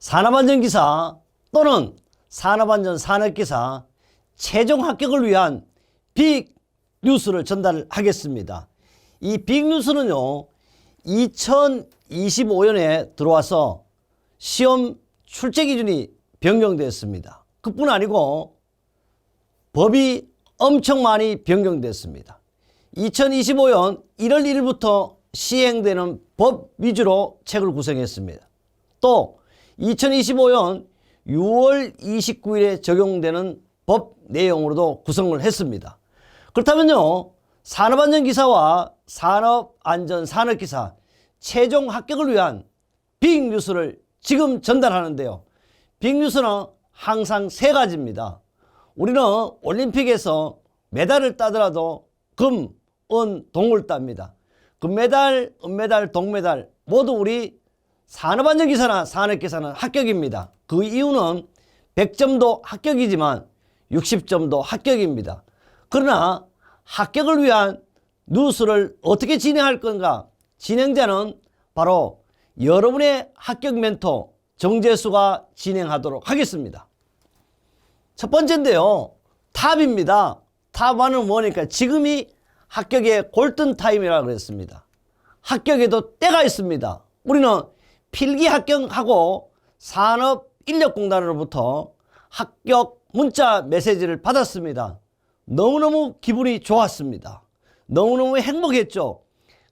산업안전기사 또는 산업안전 산업기사 최종 합격을 위한 빅뉴스를 전달하겠습니다. 이 빅뉴스는요, 2025년에 들어와서 시험 출제 기준이 변경됐습니다. 그뿐 아니고 법이 엄청 많이 변경됐습니다. 2025년 1월 1일부터 시행되는 법 위주로 책을 구성했습니다. 또 2025년 6월 29일에 적용되는 법 내용으로도 구성을 했습니다. 그렇다면요, 산업안전기사와 산업안전산업기사 최종 합격을 위한 빅뉴스를 지금 전달하는데요. 빅뉴스는 항상 세 가지입니다. 우리는 올림픽에서 메달을 따더라도 금, 은, 동을 땁니다. 금메달, 은메달, 동메달 모두 우리 산업안전기사나 산업기사는 합격입니다. 그 이유는 100점도 합격이지만 60점도 합격입니다. 그러나 합격을 위한 뉴스를 어떻게 진행할 건가? 진행자는 바로 여러분의 합격 멘토 정재수가 진행하도록 하겠습니다. 첫 번째인데요, 탑입니다. 탑1은 뭐니까 지금이 합격의 골든타임이라고 그랬습니다. 합격에도 때가 있습니다. 우리는 필기 합격하고 산업인력공단으로부터 합격 문자 메시지를 받았습니다. 너무너무 기분이 좋았습니다. 너무너무 행복했죠.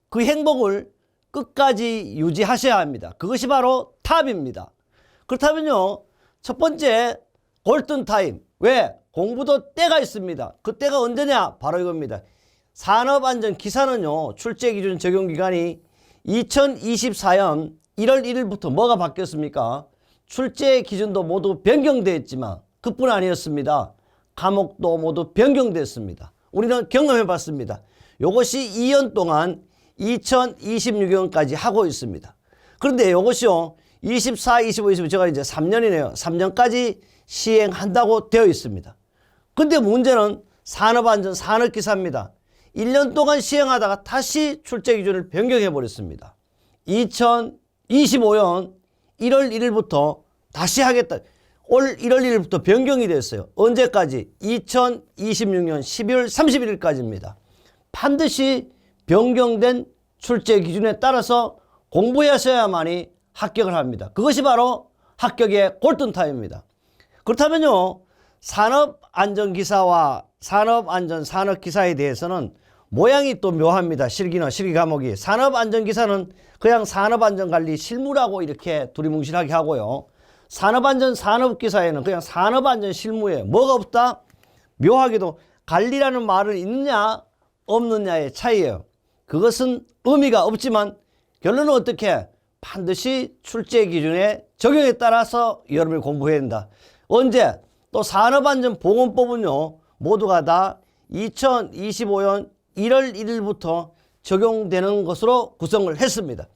그 행복을 끝까지 유지하셔야 합니다. 그것이 바로 탑입니다. 그렇다면요, 첫 번째 골든타임. 왜? 공부도 때가 있습니다. 그 때가 언제냐? 바로 이겁니다. 산업안전기사는요, 출제기준 적용기간이 2024년 1월 1일부터 뭐가 바뀌었습니까? 출제 기준도 모두 변경되었지만 그뿐 아니었습니다. 과목도 모두 변경됐습니다. 우리는 경험해 봤습니다. 이것이 2년 동안 2026년까지 하고 있습니다. 그런데 이것이요, 24, 25, 25 제가 이제 3년이네요. 3년까지 시행한다고 되어 있습니다. 근데 문제는 산업안전 산업기사입니다. 1년 동안 시행하다가 다시 출제 기준을 변경해 버렸습니다. 2025년 1월 1일부터 다시 하겠다. 올 1월 1일부터 변경이 됐어요. 언제까지? 2026년 12월 31일까지입니다. 반드시 변경된 출제 기준에 따라서 공부하셔야만이 합격을 합니다. 그것이 바로 합격의 골든타임입니다. 그렇다면요, 산업안전기사와 산업안전산업기사에 대해서는 모양이 또 묘합니다. 실기는 실기 과목이. 산업안전기사는 그냥 산업안전관리 실무라고 이렇게 두리뭉실하게 하고요. 산업안전산업기사에는 그냥 산업안전 실무에 뭐가 없다? 묘하게도 관리라는 말은 있느냐 없느냐의 차이예요. 그것은 의미가 없지만 결론은 어떻게? 반드시 출제 기준의 적용에 따라서 여러분이 공부해야 된다. 언제? 또 산업안전보건법은요, 모두가 다 2025년 1월 1일부터 적용되는 것으로 구성을 했습니다.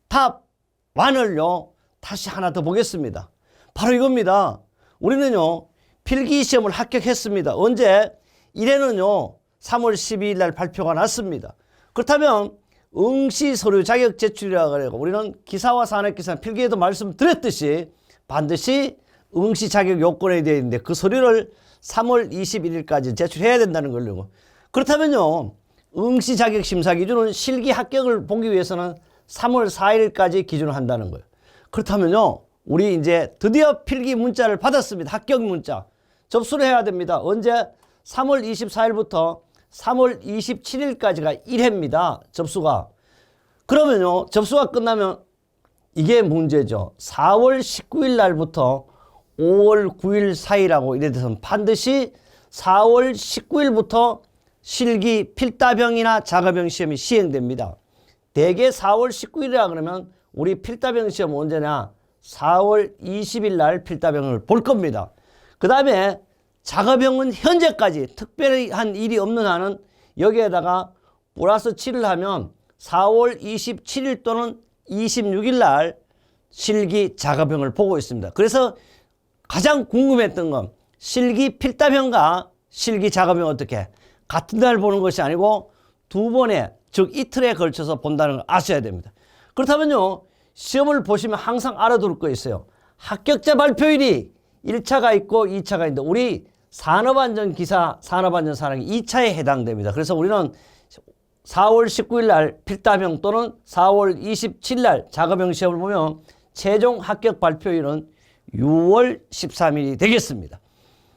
탑1을요, 다시 하나 더 보겠습니다. 바로 이겁니다. 우리는요, 필기시험을 합격했습니다. 언제? 1회는요, 3월 12일 날 발표가 났습니다. 그렇다면 응시서류 자격 제출이라고 그래요. 우리는 기사와 산업기사 필기에도 말씀드렸듯이 반드시 응시 자격 요건에 되어 있는데 그 서류를 3월 21일까지 제출해야 된다는 걸로. 그렇다면요, 응시 자격 심사 기준은 실기 합격을 보기 위해서는 3월 4일까지 기준을 한다는 거예요. 그렇다면요, 우리 이제 드디어 필기 문자를 받았습니다. 합격 문자. 접수를 해야 됩니다. 언제? 3월 24일부터 3월 27일까지가 1회입니다. 접수가. 그러면요, 접수가 끝나면 이게 문제죠. 4월 19일 날부터 5월 9일 사이라고 이래 돼서 반드시 4월 19일부터 실기 필답형이나 자가병 시험이 시행됩니다. 대개 4월 19일이라 그러면 우리 필답형 시험 언제냐? 4월 20일 날 필답형을 볼 겁니다. 그 다음에 자가병은 현재까지 특별한 일이 없는 한은 여기에다가 플러스 7을 하면 4월 27일 또는 26일 날 실기 자가병을 보고 있습니다. 그래서 가장 궁금했던 건 실기 필답형과 실기 자가병 어떻게 같은 날 보는 것이 아니고 두 번에, 즉 이틀에 걸쳐서 본다는 걸 아셔야 됩니다. 그렇다면요, 시험을 보시면 항상 알아둘 거 있어요. 합격자 발표일이 1차가 있고 2차가 있는데 우리 산업안전기사, 산업안전사랑이 2차에 해당됩니다. 그래서 우리는 4월 19일 날 필답형 또는 4월 27일 날 작업형 시험을 보면 최종 합격 발표일은 6월 13일이 되겠습니다.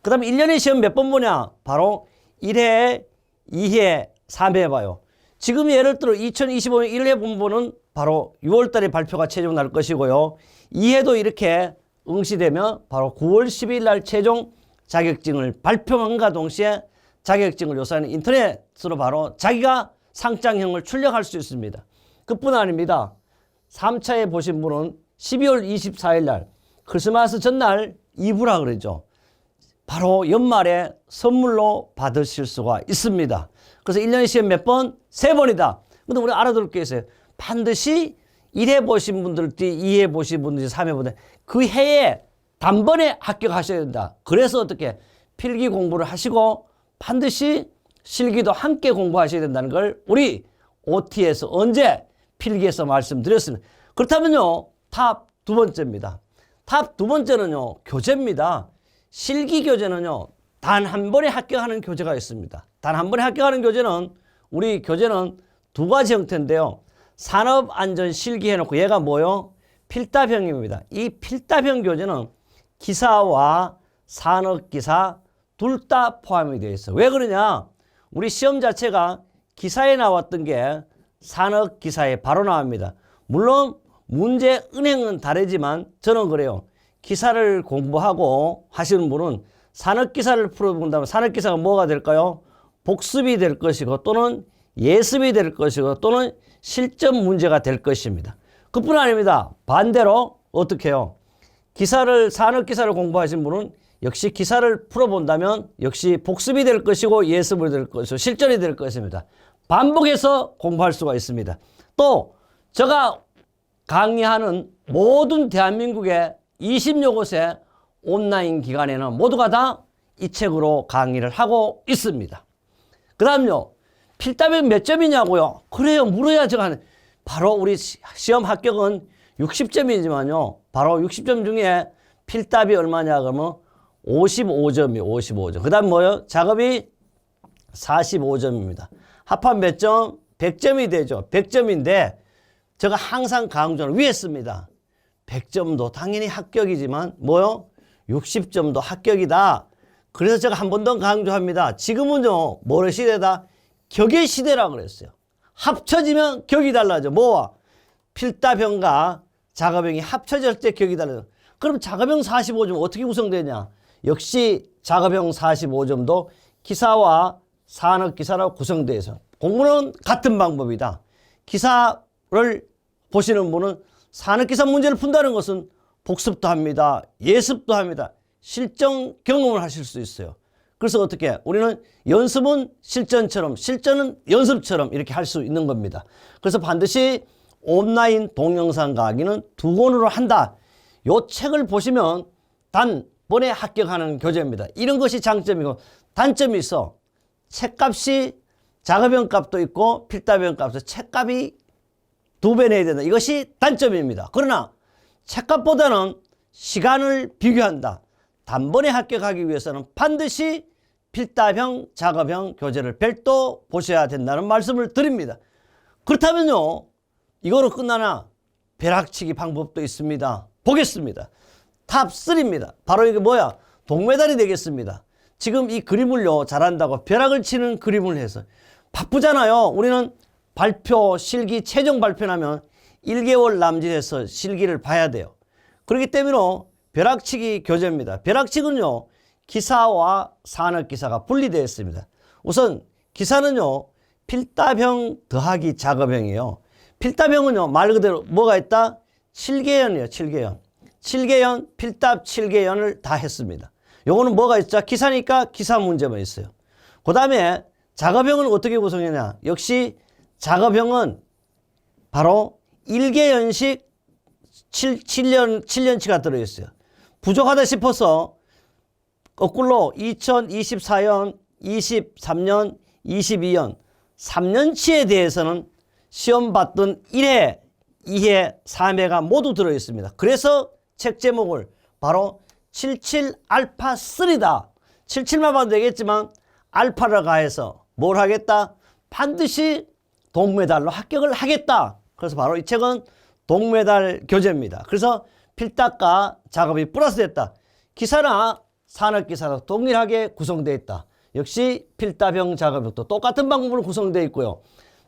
그 다음에 1년에 시험 몇 번 보냐? 바로 1회, 2회, 3회 봐요. 지금 예를 들어 2025년 1회 본보는 바로 6월 달에 발표가 최종 날 것이고요. 2회도 이렇게 응시되면 바로 9월 12일 날 최종 자격증을 발표함과 동시에 자격증을 요사하는 인터넷으로 바로 자기가 상장형을 출력할 수 있습니다. 그뿐 아닙니다. 3차에 보신 분은 12월 24일 날 크리스마스 전날 2부라 그러죠. 바로 연말에 선물로 받으실 수가 있습니다. 그래서 1년에 시험 몇 번? 3번이다. 근데 우리 알아둘 게 있어요. 반드시 1회 보신 분들 뒤 2회 보신 분들 3회 보신 그 해에 단번에 합격하셔야 된다. 그래서 어떻게 필기 공부를 하시고 반드시 실기도 함께 공부하셔야 된다는 걸 우리 OT에서 언제 필기에서 말씀드렸습니다. 그렇다면요. 탑 두 번째입니다. 탑 두 번째는요. 교재입니다. 실기 교재는요. 단 한 번에 합격하는 교재가 있습니다. 단 한 번에 합격하는 교재는 우리 교재는 두 가지 형태인데요. 산업안전 실기 해놓고 얘가 뭐요? 필답형입니다. 이 필답형 교재는 기사와 산업기사 둘 다 포함이 되어 있어요. 왜 그러냐? 우리 시험 자체가 기사에 나왔던 게 산업기사에 바로 나옵니다. 물론 문제 은행은 다르지만 저는 그래요. 기사를 공부하고 하시는 분은 산업기사를 풀어본다면 산업기사가 뭐가 될까요? 복습이 될 것이고 또는 예습이 될 것이고 또는 실전 문제가 될 것입니다. 그뿐 아닙니다. 반대로 어떻게 해요? 산업기사를 공부하신 분은 역시 기사를 풀어본다면 역시 복습이 될 것이고 예습이 될 것이고 실전이 될 것입니다. 반복해서 공부할 수가 있습니다. 또 제가 강의하는 모든 대한민국의 20여 곳의 온라인 기관에는 모두가 다 이 책으로 강의를 하고 있습니다. 그 다음요. 필답이 몇 점이냐고요? 그래요. 물어야 제가 바로 우리 시험 합격은 60점이지만요. 바로 60점 중에 필답이 얼마냐 그러면 55점이에요. 55점. 그 다음 뭐요? 작업이 45점입니다. 합한 몇 점? 100점이 되죠. 100점인데 제가 항상 강조를 위에 씁니다. 100점도 당연히 합격이지만 뭐요? 60점도 합격이다. 그래서 제가 한 번 더 강조합니다. 지금은요. 뭐의 시대다? 격의 시대라 그랬어요. 합쳐지면 격이 달라져. 뭐와? 필답형과 작업형이 합쳐질 때 격이 달라져. 그럼 작업형 45점 어떻게 구성되냐? 역시 작업형 45점도 기사와 산업기사로 구성되어 있어요. 공부는 같은 방법이다. 기사를 보시는 분은 산업기사 문제를 푼다는 것은 복습도 합니다. 예습도 합니다. 실전 경험을 하실 수 있어요. 그래서 어떻게 우리는 연습은 실전처럼 실전은 연습처럼 이렇게 할 수 있는 겁니다. 그래서 반드시 온라인 동영상 강의는 2권으로 한다. 요 책을 보시면 단번에 합격하는 교재입니다. 이런 것이 장점이고 단점이 있어. 책값이 작업형 값도 있고 필답형 값도 책값이 2배 내야 된다. 이것이 단점입니다. 그러나 책값보다는 시간을 비교한다. 단번에 합격하기 위해서는 반드시 필답형, 작업형 교재를 별도 보셔야 된다는 말씀을 드립니다. 그렇다면요. 이거로 끝나나 벼락치기 방법도 있습니다. 보겠습니다. 탑3입니다. 바로 이게 뭐야? 동메달이 되겠습니다. 지금 이 그림을요. 잘한다고 벼락을 치는 그림을 해서 바쁘잖아요. 우리는 발표, 실기, 최종 발표나면 1개월 남짓해서 실기를 봐야 돼요. 그렇기 때문에 벼락치기 교재입니다. 벼락치기는요. 기사와 산업기사가 분리되어 있습니다. 우선 기사는요. 필답형 더하기 작업형이에요. 필답형은요. 말 그대로 뭐가 있다? 7개연이에요. 7개연. 7개연, 필답 7개연을 다 했습니다. 요거는 뭐가 있죠? 기사니까 기사 문제만 있어요. 그 다음에 작업형은 어떻게 구성했냐? 역시 작업형은 바로 1개연씩 7년치가 들어있어요. 부족하다 싶어서 거꾸로 2024년, 23년, 22년 3년치에 대해서는 시험 봤던 1회, 2회, 3회가 모두 들어있습니다. 그래서 책 제목을 바로 77알파3다. 77만 봐도 되겠지만 알파를 가해서 뭘 하겠다? 반드시 동메달로 합격을 하겠다. 그래서 바로 이 책은 동메달 교재입니다. 그래서 필답과 작업이 플러스됐다. 기사나 산업기사로 동일하게 구성되어 있다. 역시 필답형 작업도 똑같은 방법으로 구성되어 있고요.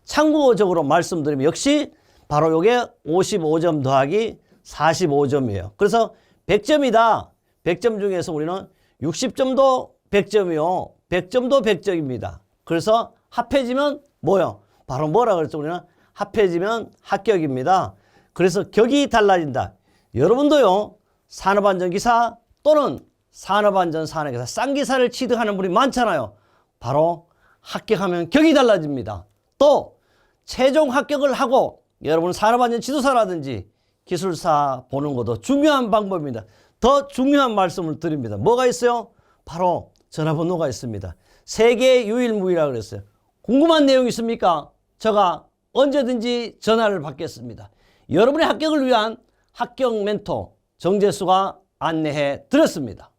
참고적으로 말씀드리면 역시 바로 이게 55점 더하기 45점이에요. 그래서 100점이다. 100점 중에서 우리는 60점도 100점이요. 100점도 100점입니다. 그래서 합해지면 뭐요? 바로 뭐라 그랬죠? 우리는 합해지면 합격입니다. 그래서 격이 달라진다. 여러분도요, 산업안전기사 또는 산업안전산업기사, 싼 기사를 취득하는 분이 많잖아요. 바로 합격하면 격이 달라집니다. 또 최종 합격을 하고 여러분 산업안전 지도사라든지 기술사 보는 것도 중요한 방법입니다. 더 중요한 말씀을 드립니다. 뭐가 있어요? 바로 전화번호가 있습니다. 세계 유일무이라고 그랬어요. 궁금한 내용 있습니까? 제가 언제든지 전화를 받겠습니다. 여러분의 합격을 위한 합격 멘토 정재수가 안내해 드렸습니다.